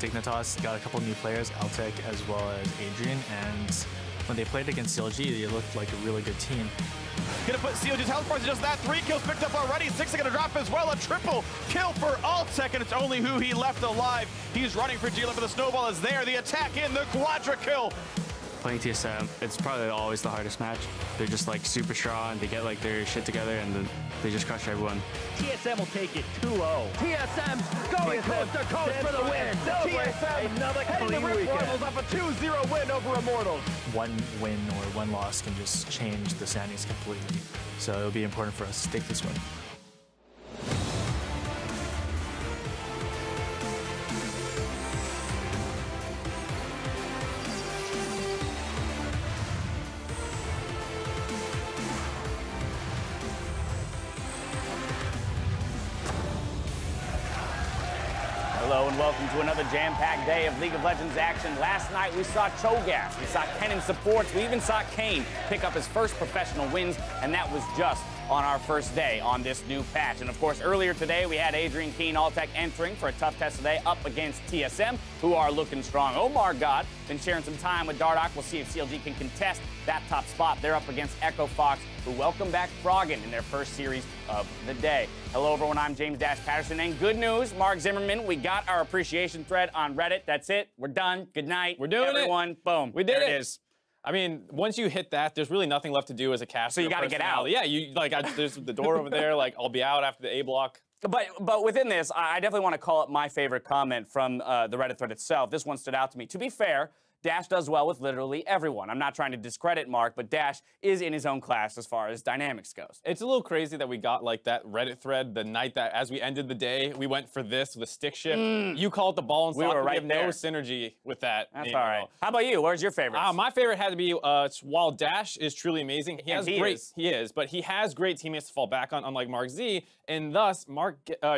Dignitas got a couple new players, Altec as well as Adrian, and when they played against CLG, they looked like a really good team. Gonna put CLG's health bars in just that. 3 kills picked up already. Stixxay gonna drop as well. A triple kill for Altec, and it's only Huhi left alive. He's running for G-Lip, but the snowball is there. The attack in, the quadra kill. Playing TSM, it's probably always the hardest match. They're just like super strong, they get like their shit together, and then they just crush everyone. TSM will take it 2-0. TSM going coast to coast for the win. TSM another heading the Rift Rivals off a 2-0 win over Immortals. One win or one loss can just change the standings completely. So it'll be important for us to take this one. Hello and welcome to another jam-packed day of League of Legends action. Last night we saw Cho'Gath, we saw Kennen supports, we even saw Kane pick up his first professional wins, and that was just on our first day on this new patch. And of course, earlier today we had Adrian, Keen, Altec entering for a tough test today up against TSM, who are looking strong. Omar God been sharing some time with Dardoch. We'll see if CLG can contest that top spot. They're up against Echo Fox, who welcome back Froggen in their first series of the day. Hello everyone, I'm James Patterson, and good news, Mark Zimmerman, we got our appreciation thread on Reddit. That's it, we're done, good night. We're doing everyone. Boom, we did there it. It is. I mean, once you hit that, there's really nothing left to do as a caster. So you gotta get out. Yeah, you like there's the door over there, like I'll be out after the A block. But within this, I definitely want to call it my favorite comment from the Reddit thread itself. This one stood out to me. To be fair, Dash does well with literally everyone. I'm not trying to discredit Mark, but Dash is in his own class as far as dynamics goes. It's a little crazy that we got like that Reddit thread the night that as we ended the day, we went for this with stick shift. You called the ball and we were right have there. No synergy with that. That's all right. How about you? Where's your favorite? My favorite had to be while Dash is truly amazing. He is, but he has great teammates to fall back on, unlike Mark Z, and thus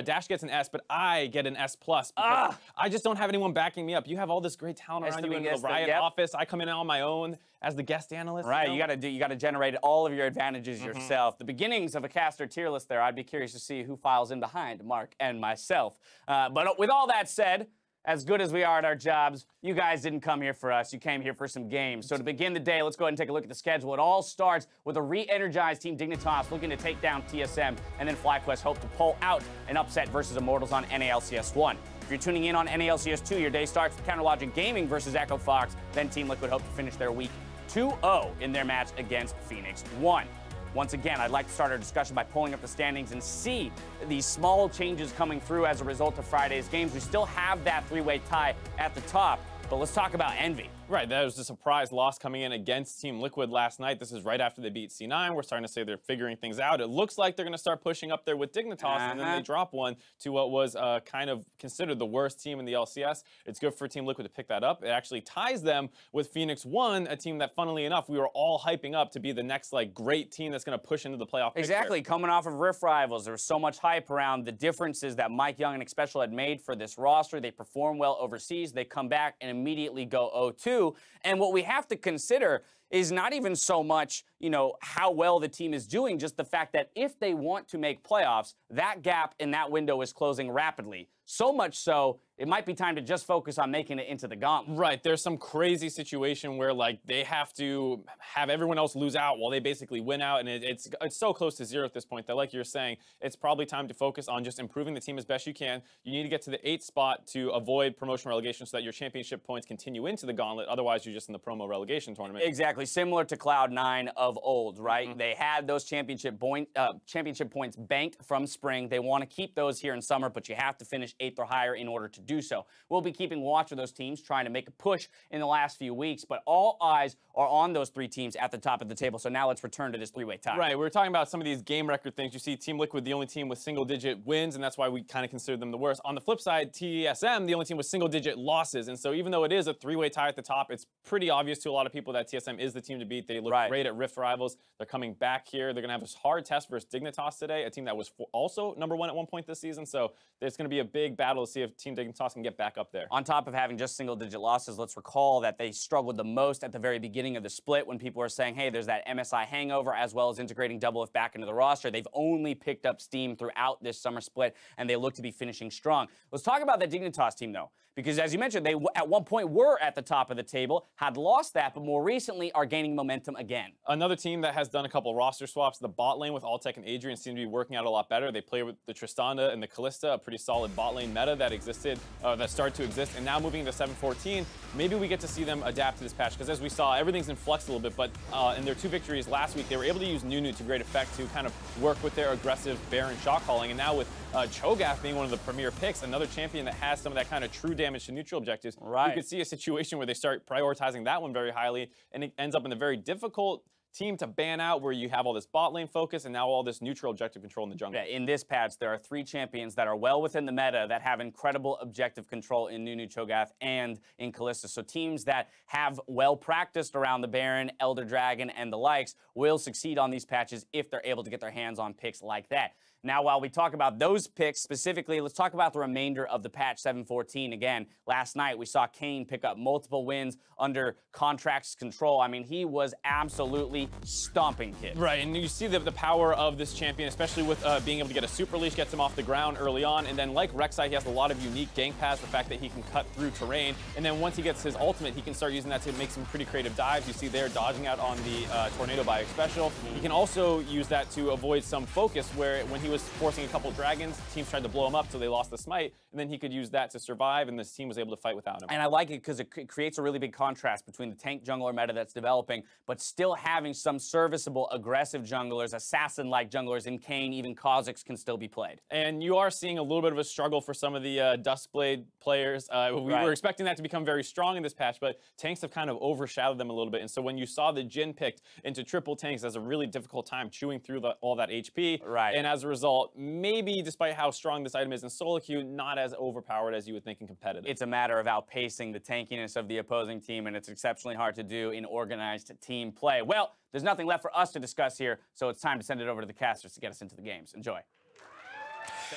Dash gets an S, but I get an S plus because I just don't have anyone backing me up. You have all this great talent around you in the Riot office. I come in on my own as the guest analyst. Right, you gotta generate all of your advantages yourself. The beginnings of a caster tier list there, I'd be curious to see who files in behind Mark and myself. But with all that said, as good as we are at our jobs, you guys didn't come here for us. You came here for some games. So to begin the day, let's go ahead and take a look at the schedule. It all starts with a re-energized Team Dignitas looking to take down TSM, and then FlyQuest hope to pull out an upset versus Immortals on NALCS 1. If you're tuning in on NALCS 2, your day starts with Counterlogic Gaming versus Echo Fox. Then Team Liquid hope to finish their week 2-0 in their match against Phoenix 1. Once again, I'd like to start our discussion by pulling up the standings and see these small changes coming through as a result of Friday's games. We still have that three-way tie at the top, but let's talk about Envy. Right, that was a surprise loss coming in against Team Liquid last night. This is right after they beat C9. We're starting to say they're figuring things out. It looks like they're going to start pushing up there with Dignitas, and then they drop one to what was kind of considered the worst team in the LCS. It's good for Team Liquid to pick that up. It actually ties them with Phoenix 1, a team that, funnily enough, we were all hyping up to be the next like great team that's going to push into the playoff picture. Exactly, coming off of Rift Rivals, there was so much hype around the differences that Mike Young and Xpecial had made for this roster. They perform well overseas. They come back and immediately go 0-2. And what we have to consider is not even so much, you know, how well the team is doing, just the fact that if they want to make playoffs, that gap in that window is closing rapidly. So much so, it might be time to just focus on making it into the gauntlet. Right, there's some crazy situation where like they have to have everyone else lose out while they basically win out, and it's so close to zero at this point that, like you're saying, it's probably time to focus on just improving the team as best you can. You need to get to the 8th spot to avoid promotion relegation so that your championship points continue into the gauntlet. Otherwise, you're just in the promo relegation tournament. Exactly, similar to Cloud9 of old, right? They had those championship points banked from spring. They want to keep those here in summer, but you have to finish 8th or higher in order to do so. We'll be keeping watch of those teams, trying to make a push in the last few weeks, but all eyes are on those 3 teams at the top of the table. So now let's return to this three-way tie. Right, we were talking about some of these game record things. You see Team Liquid, the only team with single-digit wins, and that's why we kind of consider them the worst. On the flip side, TSM, the only team with single-digit losses. And so even though it is a three-way tie at the top, it's pretty obvious to a lot of people that TSM is the team to beat. They look great at Rift Rivals. They're coming back here. They're going to have a hard test versus Dignitas today, a team that was also #1 at one point this season. So there's going to be a big battle to see if Team Dignitas Dignitas can get back up there. On top of having just single-digit losses, let's recall that they struggled the most at the very beginning of the split when people were saying, hey, there's that MSI hangover, as well as integrating Doublelift back into the roster. They've only picked up steam throughout this summer split, and they look to be finishing strong. Let's talk about the Dignitas team, though, because as you mentioned, they at one point were at the top of the table, had lost that, but more recently are gaining momentum again. Another team that has done a couple roster swaps, the bot lane with Altec and Adrian seem to be working out a lot better. They play with the Tristana and the Kalista, a pretty solid bot lane meta that existed, that started to exist, and now moving into 7-14, maybe we get to see them adapt to this patch, because as we saw, everything's in flux a little bit, but in their 2 victories last week, they were able to use Nunu to great effect to kind of work with their aggressive Baron shot calling, and now with Cho'Gath being one of the premier picks, another champion that has some of that kind of true damage to neutral objectives, you could see a situation where they start prioritizing that one very highly, and it ends up in a very difficult team to ban out where you have all this bot lane focus and now all this neutral objective control in the jungle. In this patch, there are 3 champions that are well within the meta that have incredible objective control in Nunu, Cho'Gath, and in Kalista. So teams that have well practiced around the Baron, Elder Dragon, and the likes will succeed on these patches if they're able to get their hands on picks like that. Now, while we talk about those picks specifically, let's talk about the remainder of the patch 7-14. Again, last night we saw Kayn pick up multiple wins under Contract's control. I mean, he was absolutely stomping kids. Right, and you see the power of this champion, especially with being able to get a super leash, gets him off the ground early on, and then like Rek'Sai, he has a lot of unique gank paths, the fact that he can cut through terrain, and then once he gets his ultimate, he can start using that to make some pretty creative dives. You see there dodging out on the Tornado Bio special. He can also use that to avoid some focus where when he was forcing a couple dragons, teams tried to blow him up so they lost the smite, and then he could use that to survive, and this team was able to fight without him. And I like it because it creates a really big contrast between the tank jungler meta that's developing, but still having some serviceable, aggressive junglers, assassin-like junglers in Kayn, even Kha'Zix can still be played. And you are seeing a little bit of a struggle for some of the Duskblade players. We were expecting that to become very strong in this patch, but tanks have kind of overshadowed them a little bit, and so when you saw the Jhin picked into triple tanks, that's a really difficult time chewing through all that HP. And as a result, maybe despite how strong this item is in solo queue, not as overpowered as you would think in competitive. It's a matter of outpacing the tankiness of the opposing team, and it's exceptionally hard to do in organized team play. Well, there's nothing left for us to discuss here, so it's time to send it over to the casters to get us into the games. Enjoy.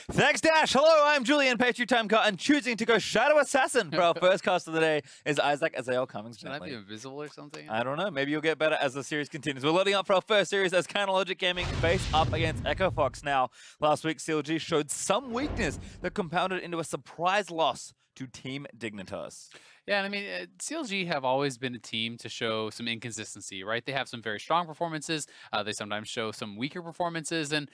Thanks, Dash. Hello, I'm Julian, Patriot Time Cut, and choosing to go Shadow Assassin for our first cast of the day is Isaac Azael Cummings. Should I be invisible or something? I don't know. Maybe you'll get better as the series continues. We're loading up for our first series as Logic Gaming face up against Echo Fox. Now, last week, CLG showed some weakness that compounded into a surprise loss to Team Dignitas. Yeah, and I mean, CLG have always been a team to show some inconsistency, right? They have some very strong performances. They sometimes show some weaker performances, and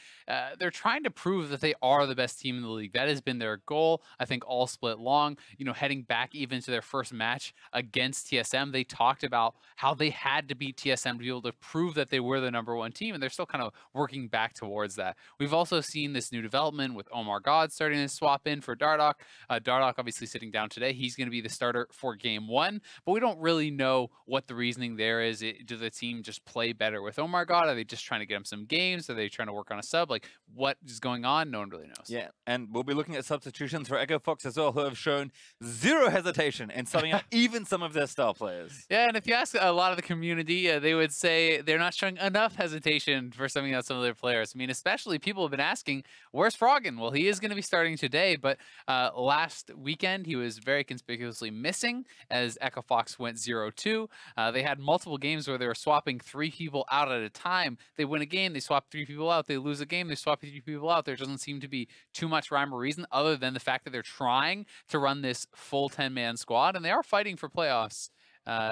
they're trying to prove that they are the best team in the league. That has been their goal, I think, all split long. You know, heading back even to their first match against TSM, they talked about how they had to beat TSM to be able to prove that they were the #1 team, and they're still kind of working back towards that. We've also seen this new development with Omar God starting to swap in for Dardoch. Dardoch obviously sitting down today. He's going to be the starter for game 1, but we don't really know what the reasoning there is. Does the team just play better with Omar God? Are they just trying to get him some games? Are they trying to work on a sub? Like, what is going on? No one really knows. Yeah, and we'll be looking at substitutions for Echo Fox as well, who have shown zero hesitation in subbing out even some of their star players. Yeah, and if you ask a lot of the community, they would say they're not showing enough hesitation for subbing out some of their players. I mean, especially people have been asking, where's Froggen? Well, he is going to be starting today, but last weekend he was very conspicuously missing as Echo Fox went 0-2. They had multiple games where they were swapping 3 people out at a time. They win a game, they swap 3 people out. They lose a game, they swap 3 people out. There doesn't seem to be too much rhyme or reason other than the fact that they're trying to run this full 10-man squad, and they are fighting for playoffs.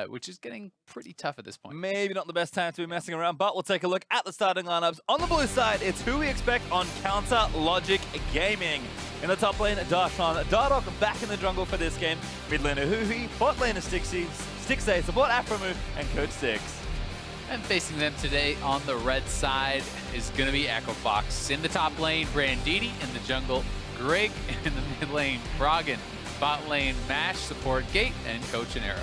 Which is getting pretty tough at this point. Maybe not the best time to be messing around, but we'll take a look at the starting lineups. On the blue side, it's who we expect on Counter Logic Gaming. In the top lane, Darshan, Dardoch back in the jungle for this game. Mid laner Huhi, bot laner Stixxay, support aphromoo, and Coach Six. And facing them today on the red side is going to be Echo Fox. In the top lane, Brandini. In the jungle, Grig. In the mid lane, Froggen. Bot lane, Mash, support Gate, and Coach and Arrow.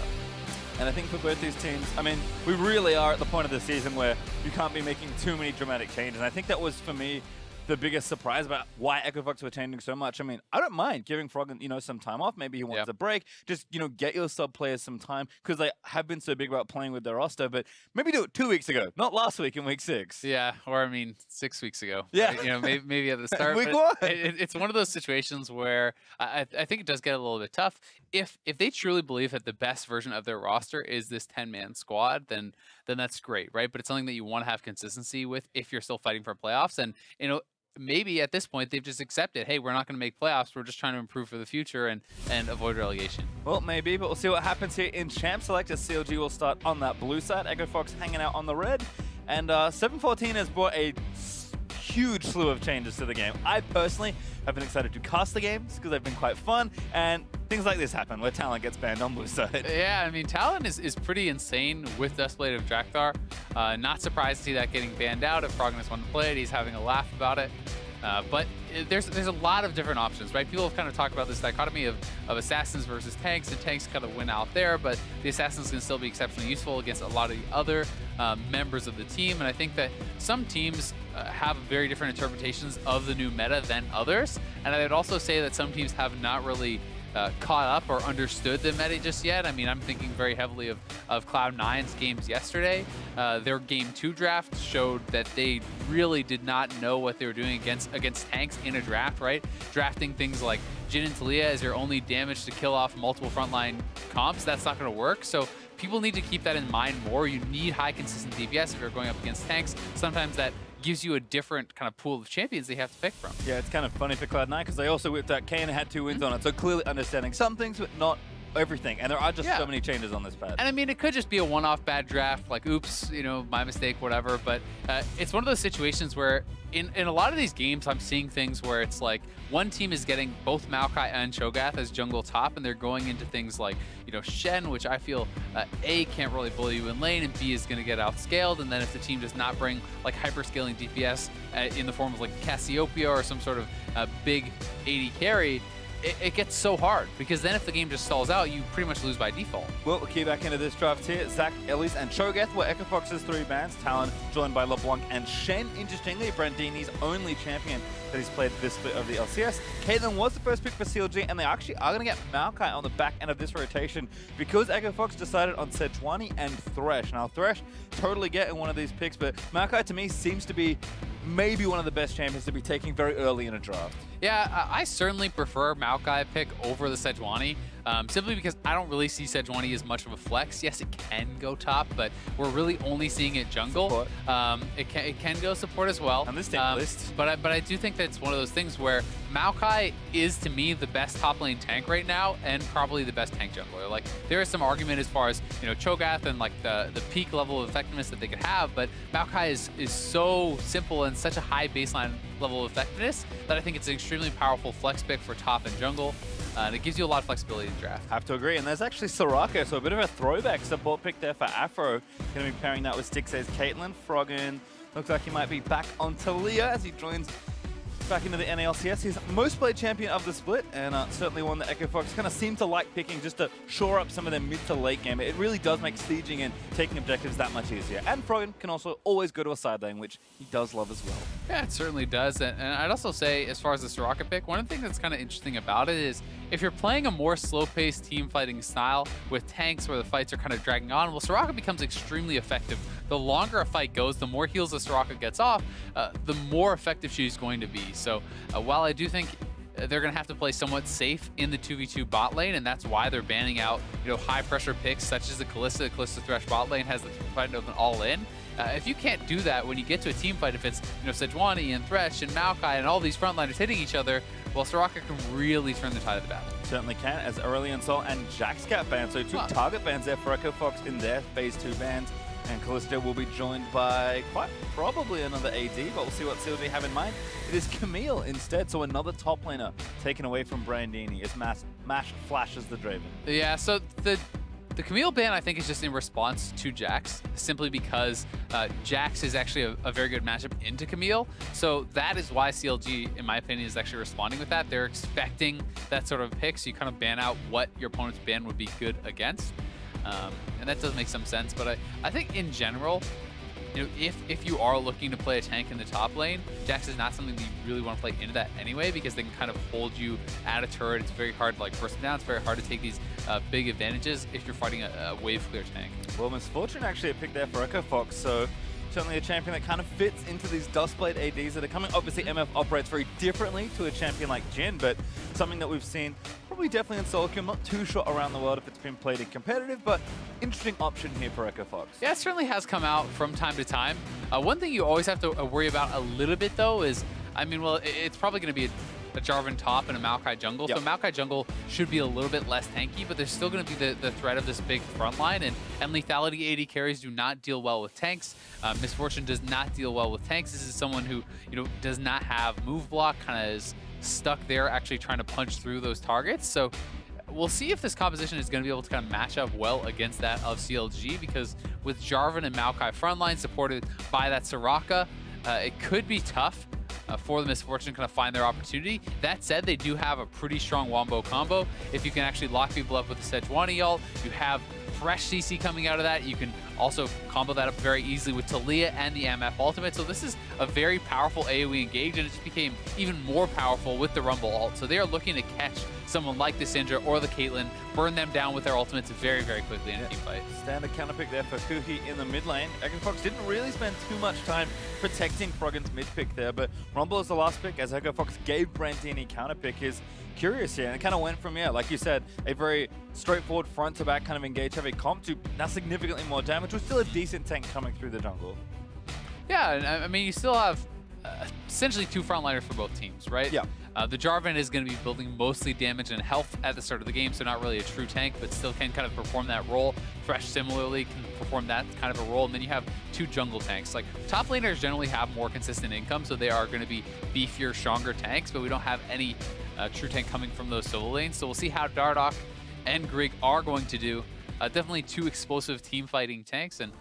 And I think for both these teams, I mean, we really are at the point of the season where you can't be making too many dramatic changes. And I think that was, for me, the biggest surprise about why Echo Fox were changing so much. I mean, I don't mind giving Froggen, you know, some time off. Maybe he wants a break. Just, you know, get your sub players some time because they have been so big about playing with their roster. But maybe do it 2 weeks ago, not last week in week 6. Yeah, or I mean, 6 weeks ago. Yeah, right? You know, maybe at the start. Week 1. It's one of those situations where I think it does get a little bit tough. If they truly believe that the best version of their roster is this 10-man squad, then that's great, right? But it's something that you want to have consistency with if you're still fighting for playoffs. And you know, maybe at this point they've just accepted, hey, we're not going to make playoffs. We're just trying to improve for the future and avoid relegation. Well, maybe, but we'll see what happens here in Champ Select as CLG will start on that blue side. Echo Fox hanging out on the red, and 714 has brought a huge slew of changes to the game. I personally have been excited to cast the games because they've been quite fun, and things like this happen where Talon gets banned on blue side. Yeah, I mean, Talon is pretty insane with Duskblade of Drakthar. Not surprised to see that getting banned out. If Froggen wanted to play it, he's having a laugh about it. But there's a lot of different options, right? People have kind of talked about this dichotomy of assassins versus tanks, and tanks kind of win out there, but the assassins can still be exceptionally useful against a lot of the other members of the team. And I think that some teams have very different interpretations of the new meta than others. And I'd also say that some teams have not really caught up or understood the meta just yet. I mean, I'm thinking very heavily of Cloud9's games yesterday. Their Game 2 draft showed that they really did not know what they were doing against tanks in a draft, right? Drafting things like Jhin and Taliyah as your only damage to kill off multiple frontline comps, that's not going to work. So people need to keep that in mind more. You need high consistent DPS if you're going up against tanks. Sometimes that gives you a different kind of pool of champions they have to pick from. Yeah, it's kind of funny for Cloud9 because they also whipped out Kayn and had 2 wins on it, so clearly understanding some things but not everything, and there are just so many changes on this pad. And I mean, it could just be a one-off bad draft, like oops, you know, my mistake, whatever, but it's one of those situations where in a lot of these games I'm seeing things where it's like one team is getting both Maokai and Cho'Gath as jungle top, and they're going into things like, you know, Shen, which I feel A, can't really bully you in lane, and B, is going to get outscaled. And then if the team does not bring like hyper-scaling DPS in the form of like Cassiopeia or some sort of big AD carry, it gets so hard, because then if the game just stalls out, you pretty much lose by default. Well, we'll key back into this draft here. Zac, Elise, and Cho'Gath were Echo Fox's 3 bans. Talon joined by LeBlanc and Shen. Interestingly, Brandini's only champion that he's played this split of the LCS. Caitlyn was the first pick for CLG, and they actually are going to get Maokai on the back end of this rotation because Echo Fox decided on Sejuani and Thresh. Now, Thresh totally getting one of these picks, but Maokai to me seems to be maybe one of the best champions to be taking very early in a draft. Yeah, I certainly prefer Maokai pick over the Sejuani, simply because I don't really see Sejuani as much of a flex. Yes, it can go top, but we're really only seeing it jungle. It can go support as well. On this team list. But I do think that it's one of those things where Maokai is, to me, the best top lane tank right now, and probably the best tank jungler. Like, there is some argument as far as, you know, Cho'Gath and like the peak level of effectiveness that they could have, but Maokai is so simple and such a high baseline level of effectiveness that I think it's an extremely powerful flex pick for top and jungle. And it gives you a lot of flexibility to draft. Have to agree. And there's actually Soraka, so a bit of a throwback support pick there for Afro. Going to be pairing that with Stixxay's Caitlyn. Froggen looks like he might be back on Taliyah as he joins back into the NALCS. He's most played champion of the split, and certainly one that Echo Fox kind of seem to like picking just to shore up some of their mid to late game. It really does make sieging and taking objectives that much easier. And Froggen can also always go to a side lane, which he does love as well. Yeah, it certainly does. And I'd also say, as far as the Soraka pick, one of the things that's kind of interesting about it is if you're playing a more slow-paced team fighting style with tanks where the fights are kind of dragging on, well, Soraka becomes extremely effective. The longer a fight goes, the more heals that Soraka gets off, the more effective she's going to be. So while I do think they're going to have to play somewhat safe in the 2v2 bot lane, and that's why they're banning out, you know, high-pressure picks such as the Kalista Thresh bot lane has the fight open all-in. If you can't do that when you get to a team fight, if it's, you know, Sejuani and Thresh and Maokai and all these frontliners hitting each other, well, Soraka can really turn the tide of the battle. Certainly can, as Aurelion Sol and Jax got banned. So 2 target bans there for Echo Fox in their phase 2 bans. And Kalista will be joined by quite probably another AD, but we'll see what CLG have in mind. It is Camille instead, so another top laner taken away from Brandini as Mash flashes the Draven. Yeah, so the Camille ban, I think, is just in response to Jax, simply because Jax is actually a very good matchup into Camille. So that is why CLG, in my opinion, is actually responding with that. They're expecting that sort of pick, so you kind of ban out what your opponent's ban would be good against. And that does make some sense, but I think in general, you know, if you are looking to play a tank in the top lane, Jax is not something that you really want to play into that anyway, because they can kind of hold you at a turret. It's very hard to like burst them down. It's very hard to take these big advantages if you're fighting a wave clear tank. Well, Misfortune actually a pick there for Echo Fox, so certainly a champion that kind of fits into these Dustblade ADs that are coming. Obviously, MF operates very differently to a champion like Jhin, but something that we've seen probably definitely in solo queue. I'm not too sure around the world if it's been played in competitive, but interesting option here for Echo Fox. Yeah, it certainly has come out from time to time. One thing you always have to worry about a little bit, though, is, I mean, well, it's probably going to be a Jarvan top and a Maokai jungle. Yep. So Maokai jungle should be a little bit less tanky, but there's still going to be the threat of this big front line, and lethality AD carries do not deal well with tanks. Misfortune does not deal well with tanks. This is someone who, you know, does not have move block, kind of is stuck there actually trying to punch through those targets. So we'll see if this composition is going to be able to kind of match up well against that of CLG, because with Jarvan and Maokai frontline supported by that Soraka, it could be tough for the Misfortune to kind of find their opportunity. That said, they do have a pretty strong wombo combo. If you can actually lock people up with the Sejuani ult, you have Thresh CC coming out of that. You can also combo that up very easily with Taliyah and the MF ultimate. So this is a very powerful AoE engage, and it just became even more powerful with the Rumble ult. So they are looking to catch someone like the Syndra or the Caitlyn, burn them down with their ultimates very, very quickly in a team fight. Standard counter pick there for Huhi in the mid lane. Echo Fox didn't really spend too much time protecting Froggen's mid pick there, but Rumble is the last pick as Echo Fox gave Brandini counter pick is curious here, and it kind of went from, yeah, like you said, a very straightforward front to back kind of engage heavy comp to now significantly more damage with still a decent tank coming through the jungle. Yeah, and I mean, you still have essentially two frontliners for both teams, right? Yeah. The Jarvan is going to be building mostly damage and health at the start of the game, so not really a true tank, but still can kind of perform that role. Thresh similarly can perform that kind of a role, and then you have two jungle tanks. Like, top laners generally have more consistent income, so they are going to be beefier, stronger tanks, but we don't have any true tank coming from those solo lanes, so we'll see how Dardoch and Grig are going to do. Definitely two explosive team fighting tanks, and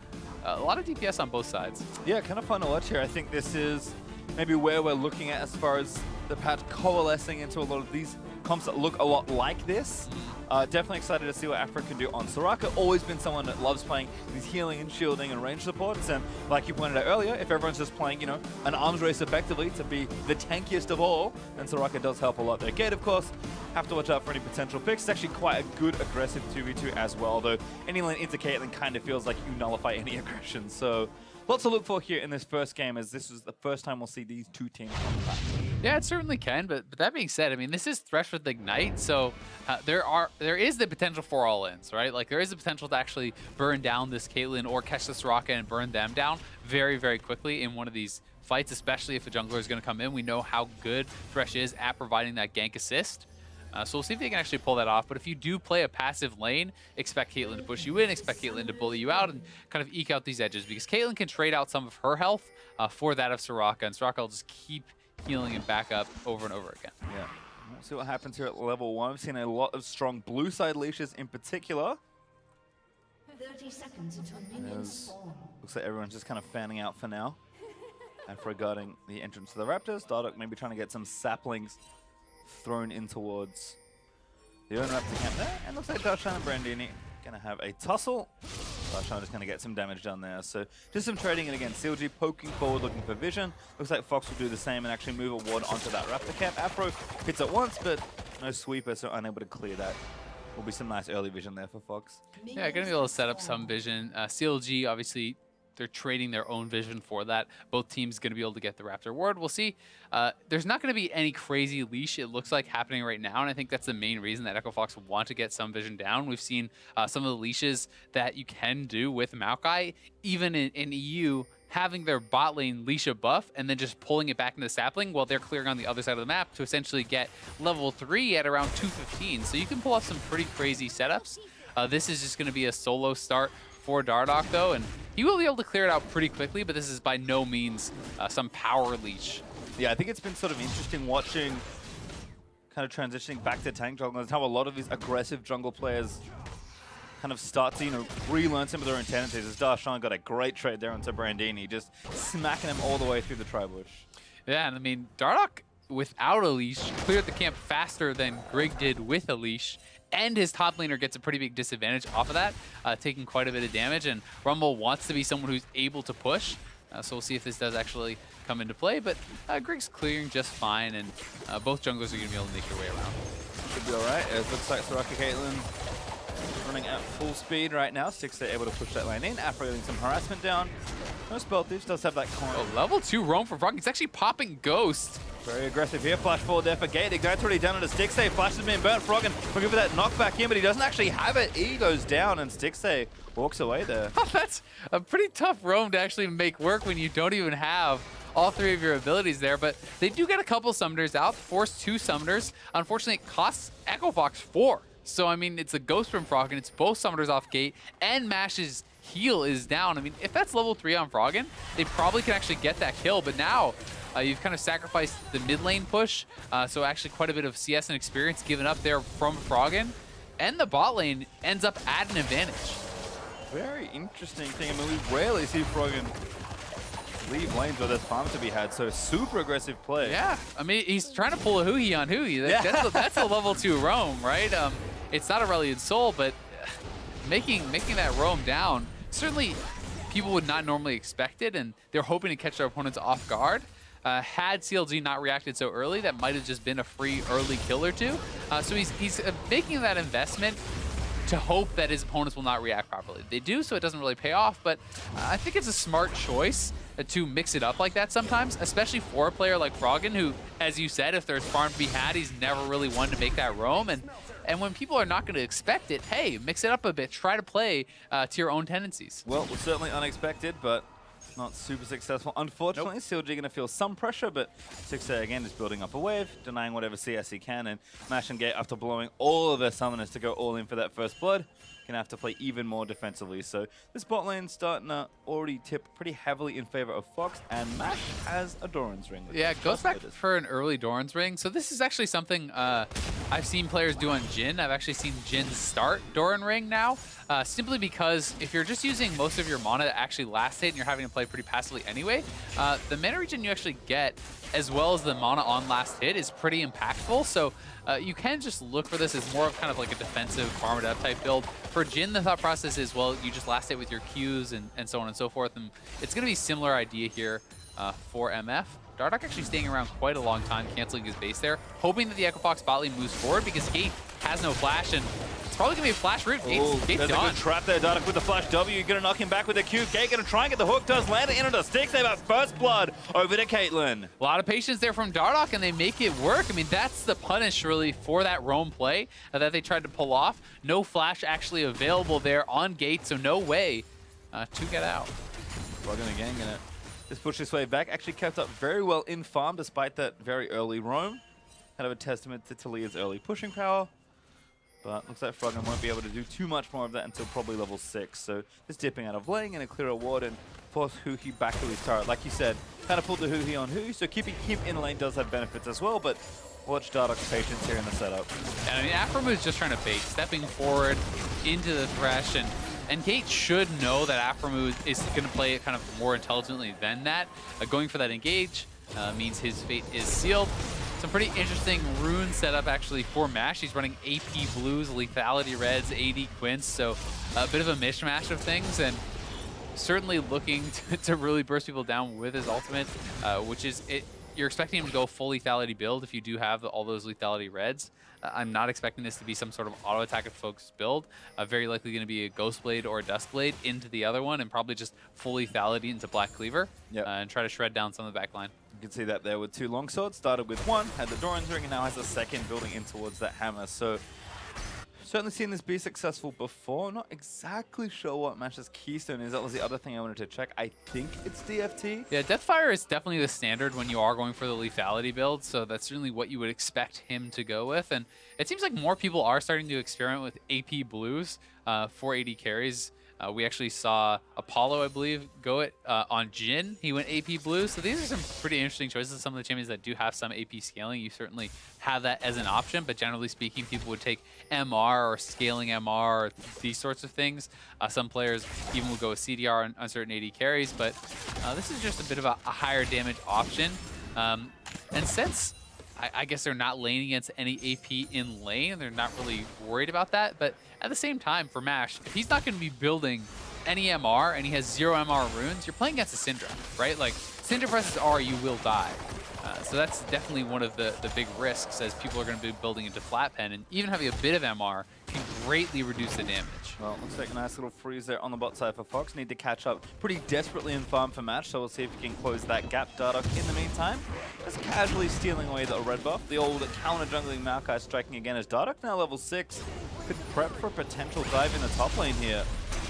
a lot of DPS on both sides. Yeah, kind of fun to watch here. I think this is maybe where we're looking at as far as the patch coalescing into a lot of these comps that look a lot like this. Definitely excited to see what Afro can do on Soraka. Always been someone that loves playing these healing and shielding and range supports. And like you pointed out earlier, if everyone's just playing, you know, an arms race effectively to be the tankiest of all, then Soraka does help a lot there. Gate, of course, have to watch out for any potential picks. It's actually quite a good aggressive 2v2 as well, though any lane into Caitlyn kind of feels like you nullify any aggression. So lots to look for here in this first game, as this is the first time we'll see these two teams come back. Yeah, it certainly can, but that being said, I mean, this is Thresh with Ignite, so there is the potential for all-ins, right? Like, there is the potential to actually burn down this Caitlyn or catch the Soraka and burn them down very, very quickly in one of these fights, especially if a jungler is going to come in. We know how good Thresh is at providing that gank assist. So we'll see if they can actually pull that off. But if you do play a passive lane, expect Caitlyn to push you in, expect Caitlyn to bully you out, and kind of eke out these edges, because Caitlyn can trade out some of her health for that of Soraka, and Soraka will just keep healing and back up over and over again. Yeah. We'll see what happens here at level 1. We've seen a lot of strong blue side leashes in particular. 30 seconds until minions spawn. Looks like everyone's just kind of fanning out for now. And regarding the entrance to the Raptors, Dardoch maybe trying to get some saplings thrown in towards the own Raptor camp there. And looks like Darshan and Brandini going to have a tussle. Darshan is going to get some damage done there. So just some trading in again. CLG poking forward, looking for vision. Looks like Fox will do the same and actually move a ward onto that Raptor camp. Afro hits it once, but no sweeper, so unable to clear that. Will be some nice early vision there for Fox. Yeah, going to be able to set up some vision. CLG, obviously, they're trading their own vision for that. Both teams going to be able to get the Raptor ward. We'll see. There's not going to be any crazy leash, it looks like, happening right now, and I think that's the main reason that Echo Fox want to get some vision down. We've seen some of the leashes that you can do with Maokai, even in EU, having their bot lane leash a buff and then just pulling it back into the sapling while they're clearing on the other side of the map to essentially get level 3 at around 215. So you can pull off some pretty crazy setups. This is just going to be a solo start for Dardoch, though, and he will be able to clear it out pretty quickly, but this is by no means some power leash. Yeah, I think it's been sort of interesting watching kind of transitioning back to tank junglers, how a lot of these aggressive jungle players kind of start to, you know, relearn some of their own tendencies. As Darshan got a great trade there onto Brandini, just smacking him all the way through the tri-bush. Yeah, and I mean, Dardoch without a leash, cleared the camp faster than Grig did with a leash, and his top laner gets a pretty big disadvantage off of that, taking quite a bit of damage, and Rumble wants to be someone who's able to push, so we'll see if this does actually come into play, but Grig's clearing just fine, and both junglers are going to be able to make their way around. Should be alright. It looks like Soraka Caitlyn running at full speed right now. Stixxay able to push that lane in. Afro getting some harassment down. No spell thieves, does have that coin. Oh, level 2 roam for Froggen. It's actually popping Ghost. Very aggressive here. Flash forward there for Gate. Ignite's already down on the Stixxay. Flash has been burnt. Froggen looking for that knockback in, but he doesn't actually have it. E goes down, and Stixxay walks away there. Oh, that's a pretty tough roam to actually make work when you don't even have all 3 of your abilities there, but they do get a couple summoners out, force 2 summoners. Unfortunately, it costs Echo Fox 4. So, I mean, it's a Ghost from Froggen, it's both summoners off Gate, and Mash's heal is down. I mean, if that's level 3 on Froggen, they probably can actually get that kill, but now you've kind of sacrificed the mid lane push, so actually quite a bit of CS and experience given up there from Froggen, and the bot lane ends up at an advantage. Very interesting thing. I mean, we rarely see Froggen leave lanes where there's farm to be had, so super aggressive play. Yeah, I mean, he's trying to pull a Huhi on Huhi. That's a level 2 roam, right? It's not a Reliant Soul, but making that roam down, certainly people would not normally expect it, and they're hoping to catch their opponents off guard. Had CLG not reacted so early, that might have just been a free early kill or two. So he's making that investment to hope that his opponents will not react properly. They do, so it doesn't really pay off, but I think it's a smart choice to mix it up like that sometimes, especially for a player like Froggen, who, as you said, if there's farm to be had, he's never really one to make that roam. And when people are not going to expect it, hey, mix it up a bit. Try to play to your own tendencies. Well, certainly unexpected, but not super successful. Unfortunately, CLG going to feel some pressure, but Stixxay again is building up a wave, denying whatever CS he can, and Mash and Gate, after blowing all of their summoners to go all in for that first blood, going to have to play even more defensively. So this bot lane starting to already tip pretty heavily in favor of Fox, and Mash has a Doran's Ring. Yeah, it goes back for an early Doran's Ring. So this is actually something I've seen players do on Jhin. I've actually seen Jhin start Doran Ring now, simply because if you're just using most of your mana to actually last hit and you're having to play pretty passively anyway, the mana regen you actually get, as well as the mana on last hit, is pretty impactful. So you can just look for this as more of kind of like a defensive farm it up type build. For Jhin, the thought process is, well, you just last hit with your Qs and so on and so forth. And it's going to be a similar idea here for MF. Dardoch actually staying around quite a long time, canceling his base there, hoping that the Echo Fox bot lane moves forward because Gate has no flash, and it's probably going to be a flash route. Gate's there's done. a good trap there. Dardoch with the flash W. You're going to knock him back with the Q. Gate going to try and get the hook. Does land it into the Stixxay, but first blood over to Caitlyn. A lot of patience there from Dardoch, and they make it work. I mean, that's the punish, really, for that roam play that they tried to pull off. No flash actually available there on Gate, so no way to get out. Froggen again going to just push this way back. Actually kept up very well in farm despite that very early roam. Kind of a testament to Taliyah's early pushing power. But looks like Froggen won't be able to do too much more of that until probably level 6. So just dipping out of lane and a clear ward and force Huhi back to his turret. Like you said, kind of pulled the Huhi on Huhi, so keeping him in lane does have benefits as well, but watch Dardoch's patience here in the setup. And I mean, aphromoo is just trying to bait, stepping forward into the Thresh, and Gate should know that aphromoo is going to play it kind of more intelligently than that. Going for that engage means his fate is sealed. Some pretty interesting rune setup actually for Mash. He's running AP blues, lethality reds, AD quints, so a bit of a mishmash of things, and certainly looking to really burst people down with his ultimate, which is it. You're expecting him to go full lethality build if you do have all those lethality reds. I'm not expecting this to be some sort of auto attack and focus build. Very likely going to be a Ghost Blade or a Dust Blade into the other one, and probably just full lethality into Black Cleaver, and try to shred down some of the back line. You can see that there with 2 longswords. Started with 1, had the Doran's Ring, and now has a second building in towards that hammer. So certainly seen this be successful before. Not exactly sure what Mash's keystone is. That was the other thing I wanted to check. I think it's DFT. Yeah, Deathfire is definitely the standard when you are going for the lethality build, so that's certainly what you would expect him to go with. And it seems like more people are starting to experiment with AP blues for AD carries. We actually saw Apollo, I believe, go it on Jhin. He went AP blue. So these are some pretty interesting choices. Some of the champions that do have some AP scaling, you certainly have that as an option. But generally speaking, people would take MR or scaling MR or these sorts of things. Some players even will go with CDR on certain AD carries. But this is just a bit of a higher damage option. And since I guess they're not laning against any AP in lane. They're not really worried about that. But at the same time, for Mash, if he's not going to be building any MR and he has 0 MR runes, you're playing against a Syndra, right? Like, Syndra presses R, you will die. So that's definitely one of the big risks as people are going to be building into flat pen, and even having a bit of MR can greatly reduce the damage. Well, looks like a nice little freeze there on the bot side for Fox. Need to catch up pretty desperately in farm for Match, so we'll see if he can close that gap. Dardoch in the meantime, just casually stealing away the red buff. The old counter jungling Maokai striking again as Dardoch now level 6. Could prep for a potential dive in the top lane here.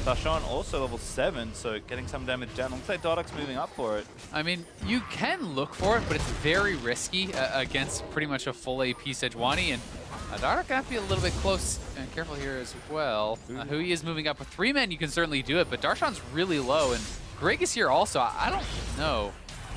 Darshan also level 7, so getting some damage down. Looks like Dardoch's moving up for it. I mean, you can look for it, but it's very risky against pretty much a full AP Sejuani, and Dardoch gonna have to be a little bit close and careful here as well. Huhi is moving up with 3 men, you can certainly do it, but Darshan's really low, and Grig is here also. I don't know.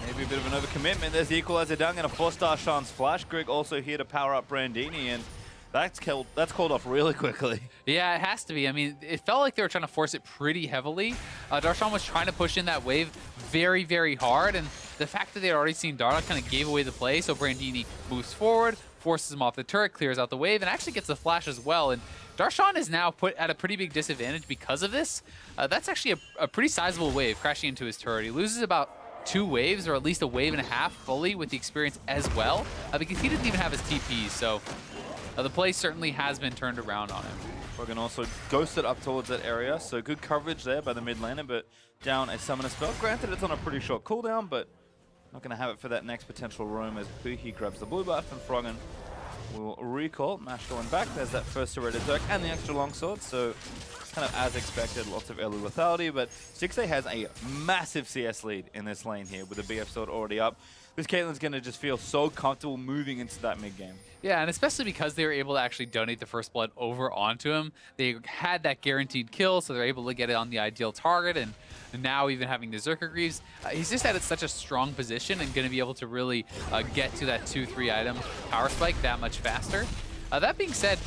Maybe a bit of an overcommitment. There's the equalizer down, gonna force Darshan's flash. Grig also here to power up Brandini, and that's called off really quickly. Yeah, it has to be. I mean, it felt like they were trying to force it pretty heavily. Darshan was trying to push in that wave very, very hard, and the fact that they had already seen Dardoch kind of gave away the play, so Brandini moves forward, forces him off the turret, clears out the wave, and actually gets the flash as well. And Darshan is now put at a pretty big disadvantage because of this. That's actually a pretty sizable wave crashing into his turret. He loses about 2 waves, or at least a wave and a half fully with the experience as well, because he didn't even have his TP, so the play certainly has been turned around on him. Froggen also ghosted up towards that area, so good coverage there by the mid laner, but down a summoner spell. Granted, it's on a pretty short cooldown, but not going to have it for that next potential roam as Huhi grabs the blue buff, and Froggen will recall. Mash going back. There's that first eroded Zerk and the extra longsword, so kind of as expected, lots of early lethality, but Stixxay has a massive CS lead in this lane here with the BF sword already up. This Caitlyn's going to just feel so comfortable moving into that mid game. Yeah, and especially because they were able to actually donate the first blood over onto him. They had that guaranteed kill, so they're able to get it on the ideal target, and now even having the Zerker Greaves, he's just at such a strong position and going to be able to really get to that 2-3 item power spike that much faster. That being said,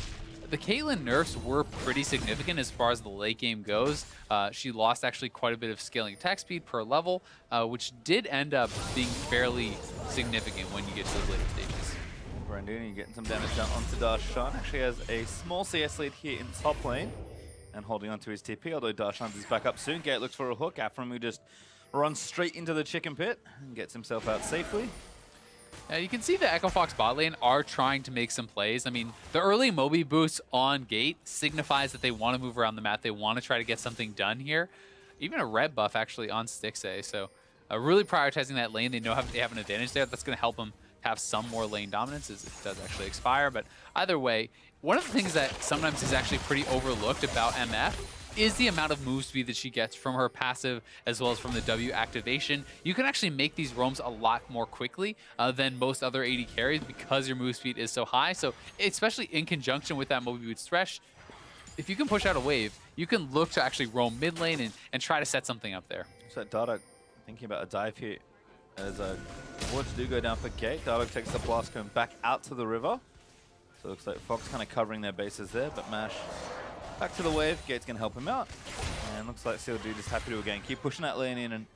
the Caitlyn nerfs were pretty significant as far as the late game goes. She lost actually quite a bit of scaling attack speed per level, which did end up being fairly significant when you get to the later stages. Brandini getting some damage down onto Darshan. Actually has a small CS lead here in top lane and holding onto his TP, although Darshan is back up soon. Gate looks for a hook. aphromoo just runs straight into the chicken pit and gets himself out safely. You can see the Echo Fox bot lane are trying to make some plays. I mean, the early Moby boost on Gate signifies that they want to move around the map. They want to try to get something done here. Even a red buff actually on Stixxay. So really prioritizing that lane. They know they have an advantage there. That's going to help them have some more lane dominance as it does actually expire. But either way, one of the things that sometimes is actually pretty overlooked about MF is the amount of move speed that she gets from her passive as well as from the W activation. You can actually make these roams a lot more quickly than most other AD carries because your move speed is so high. So especially in conjunction with that Moby Boots Thresh, if you can push out a wave, you can look to actually roam mid lane and try to set something up there. So Dardoch thinking about a dive here as wards do go down for Gate. Dardoch takes the blast cone back out to the river. So it looks like Fox kind of covering their bases there, but Mash back to the wave. Gate's going to help him out. And looks like CLG just happy to again keep pushing that lane in and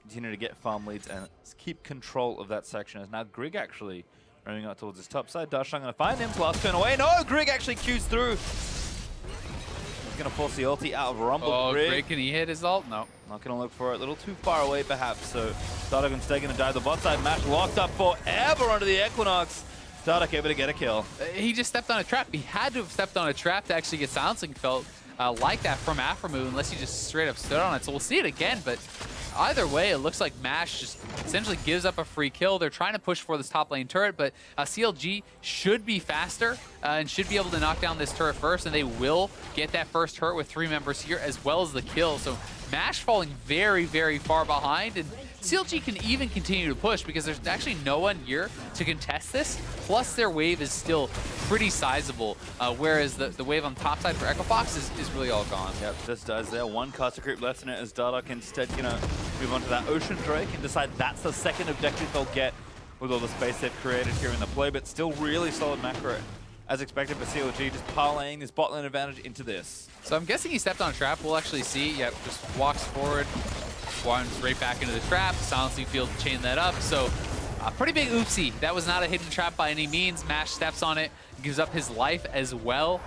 continue to get farm leads and keep control of that section. As now Grig actually running out towards his top side. Darshan going to find him. Blast turn away. No, Grig actually queues through. He's going to force the ulti out of Rumble. Oh, Grig, can he hit his ult? No. Not going to look for it. A little too far away perhaps. So Dardoch instead going to dive the bot side. Mash locked up forever under the Equinox. Dardoch able to get a kill. He just stepped on a trap. He had to have stepped on a trap to actually get silencing. Felt like that from aphromoo unless he just straight up stood on it. So we'll see it again, but either way, it looks like Mash just essentially gives up a free kill. They're trying to push for this top lane turret, but CLG should be faster and should be able to knock down this turret first, and they will get that first turret with 3 members here as well as the kill. So Mash falling very, very far behind, and CLG can even continue to push because there's actually no one here to contest this. Plus, their wave is still pretty sizable, whereas the wave on the top side for Echo Fox is really all gone. Yep, just does there. 1 caster creep left in it as Dardoch instead gonna move on to that Ocean Drake and decide that's the second objective they'll get with all the space they've created here in the play, but still really solid macro. As expected for CLG, just parlaying this bot lane advantage into this. So I'm guessing he stepped on a trap. We'll actually see. Yep, just walks forward, runs right back into the trap. Silencing field chain that up. So A pretty big oopsie. That was not a hidden trap by any means. Mash steps on it, gives up his life as well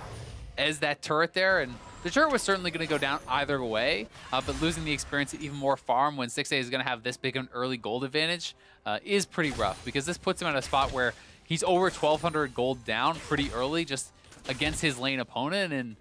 as that turret there. And the turret was certainly going to go down either way, but losing the experience to even more farm when Stixxay is going to have this big an early gold advantage is pretty rough, because this puts him at a spot where he's over 1,200 gold down pretty early just against his lane opponent. And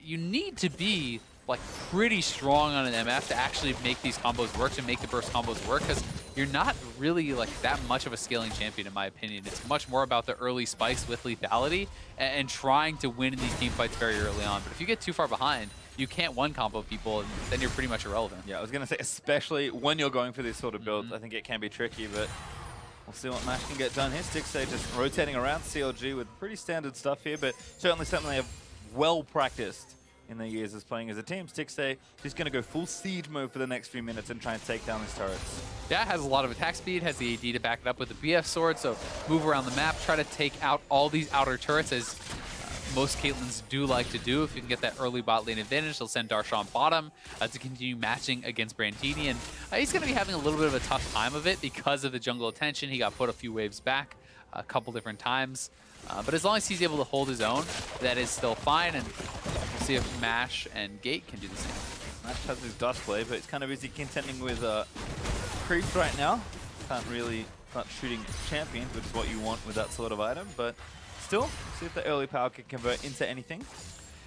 you need to be like pretty strong on an MF to actually make these combos work, to make the burst combos work, because you're not really like that much of a scaling champion in my opinion. It's much more about the early spikes with lethality and trying to win in these team fights very early on. But if you get too far behind, you can't one combo people, and then you're pretty much irrelevant. Yeah, I was going to say, especially when you're going for these sort of builds, I think it can be tricky, but we'll see what Mash can get done here. Stixxay just rotating around CLG with pretty standard stuff here, but certainly something they have well practiced in their years as playing as a team. Stixxay just going to go full siege mode for the next few minutes and try and take down these turrets. Yeah, has a lot of attack speed, has the AD to back it up with the BF sword, so move around the map, try to take out all these outer turrets, as most Caitlyn's do like to do. If you can get that early bot lane advantage, they'll send Darshan bottom to continue matching against Brandini, and he's going to be having a little bit of a tough time of it because of the jungle attention. He got put a few waves back a couple different times, but as long as he's able to hold his own, that is still fine, and we'll see if Mash and Gate can do the same. Mash has his dust play, but it's kind of busy contending with creeps right now. Can't really start shooting champions, which is what you want with that sort of item, but still, see if the early power can convert into anything.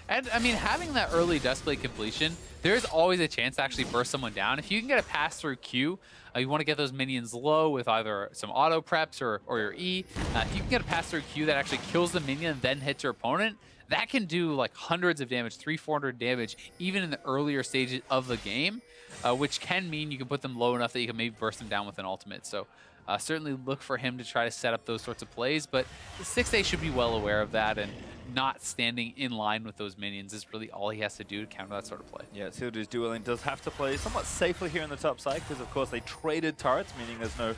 And, I mean, having that early dust play completion, there's always a chance to actually burst someone down. If you can get a pass-through Q, you want to get those minions low with either some auto preps or your E. If you can get a pass-through Q that actually kills the minion and then hits your opponent, that can do like hundreds of damage, 300-400 damage, even in the earlier stages of the game, which can mean you can put them low enough that you can maybe burst them down with an ultimate. So certainly look for him to try to set up those sorts of plays, but Stixxay should be well aware of that, and not standing in line with those minions is really all he has to do to counter that sort of play. Yeah, CLG's dual lane does have to play somewhat safely here in the top side, because of course they traded turrets, meaning there's no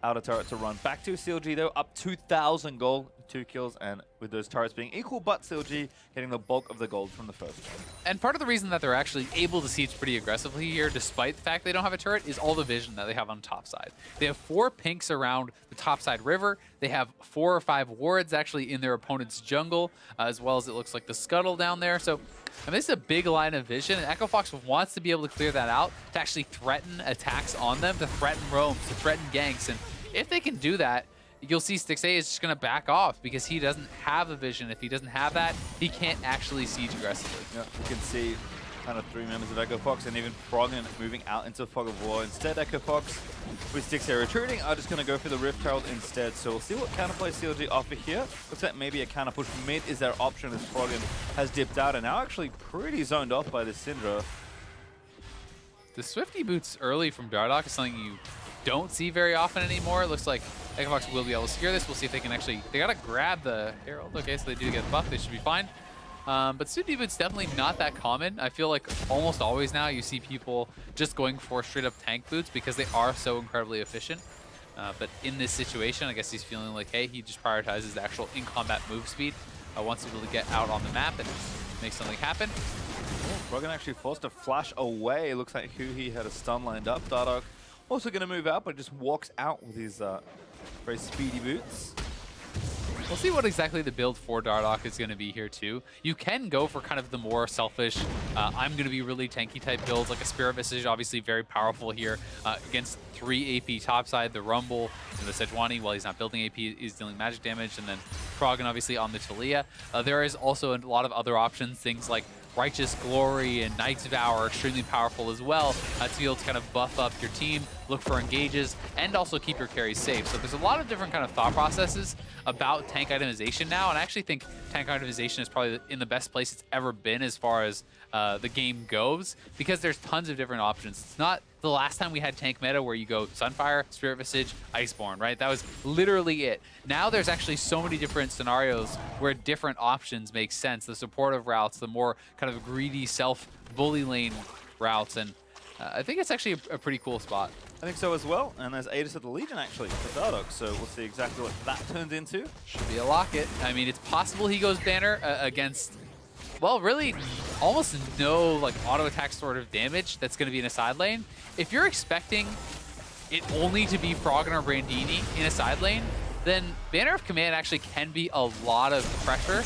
outer turret to run back to. CLG though up 2,000 gold, 2 kills, and with those turrets being equal, but CLG getting the bulk of the gold from the first one. And part of the reason that they're actually able to siege pretty aggressively here, despite the fact they don't have a turret, is all the vision that they have on top side. They have 4 pinks around the top side river. They have 4 or 5 wards actually in their opponent's jungle, as well as it looks like the scuttle down there. So this is a big line of vision, and Echo Fox wants to be able to clear that out to actually threaten attacks on them, to threaten roams, to threaten ganks. And if they can do that, you'll see Stixxay is just going to back off, because he doesn't have a vision. If he doesn't have that, he can't actually siege aggressively. Yeah, you can see kind of 3 members of Echo Fox and even Froggen moving out into Fog of War. Instead, Echo Fox with Stixxay retreating are just going to go for the Rift Herald instead. So we'll see what counterplay CLG offer here. Looks like maybe a counter push mid is their option, as Froggen has dipped out and now actually pretty zoned off by this Syndra. The Swifty boots early from Dardoch is something you don't see very often anymore. It looks like Echo Fox will be able to secure this. We'll see if they can actually, they gotta grab the Herald. Okay, so they do get buffed, they should be fine. But Swifty boots definitely not that common. I feel like almost always now you see people just going for straight up tank boots because they are so incredibly efficient. But in this situation, I guess he's feeling like, hey, he just prioritizes the actual in-combat move speed. Wants to be able to get out on the map and make something happen. Froggen actually forced to flash away. Looks like Huhi had a stun lined up. Dardoch also going to move out, but just walks out with his very speedy boots. We'll see what exactly the build for Dardoch is going to be here too. You can go for kind of the more selfish, I'm going to be really tanky type builds, like a Spirit Visage, obviously very powerful here against 3 AP topside, the Rumble, and the Sejuani, while he's not building AP, is dealing magic damage, and then Froggen obviously on the Taliyah. There is also a lot of other options, things like Righteous Glory and Knight's Vow are extremely powerful as well to be able to kind of buff up your team, look for engages, and also keep your carries safe. So there's a lot of different kind of thought processes about tank itemization now, and I actually think tank itemization is probably in the best place it's ever been as far as the game goes, because there's tons of different options. It's not the last time we had tank meta where you go Sunfire, Spirit Visage, Iceborne, right? That was literally it. Now there's actually so many different scenarios where different options make sense. The supportive routes, the more kind of greedy self-bully lane routes, and I think it's actually a pretty cool spot. I think so as well, and there's Aegis of the Legion actually for Dardoch, so we'll see exactly what that turns into. Should be a locket. I mean, it's possible he goes banner against, well, really almost no like auto attack sort of damage that's going to be in a side lane. If you're expecting it only to be Froggen or Brandini in a side lane, then Banner of Command actually can be a lot of pressure.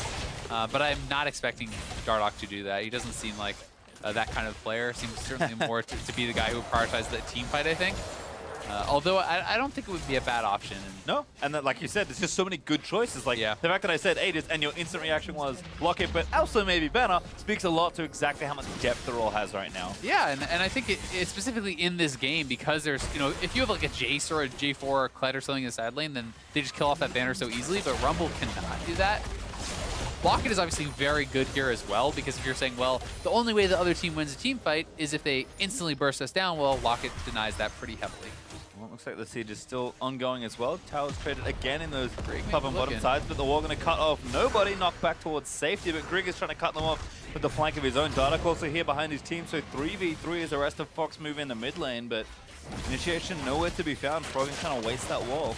But I'm not expecting Dardoch to do that. He doesn't seem like that kind of player. Seems certainly more to be the guy who prioritizes that team fight, I think. Although I don't think it would be a bad option. No, and then, like you said, there's just so many good choices. Like the fact that I said Aegis and your instant reaction was block it, but also maybe Banner, speaks a lot to exactly how much depth the role has right now. Yeah, and I think it specifically in this game, because there's, you know, if you have like a Jace or a J4 or Kled or something in the side lane, then they just kill off that Banner so easily, but Rumble cannot do that. Block it is obviously very good here as well, because if you're saying, well, the only way the other team wins a team fight is if they instantly burst us down, well, Locket denies that pretty heavily. Well, it looks like the siege is still ongoing as well. Towers traded again in those top and bottom sides, but the wall going to cut off nobody, knocked back towards safety, but Grig is trying to cut them off with the flank of his own. Dardoch also here behind his team, so 3v3 as the rest of Fox move in the mid lane, but initiation nowhere to be found. Froggen kind of wastes that wall.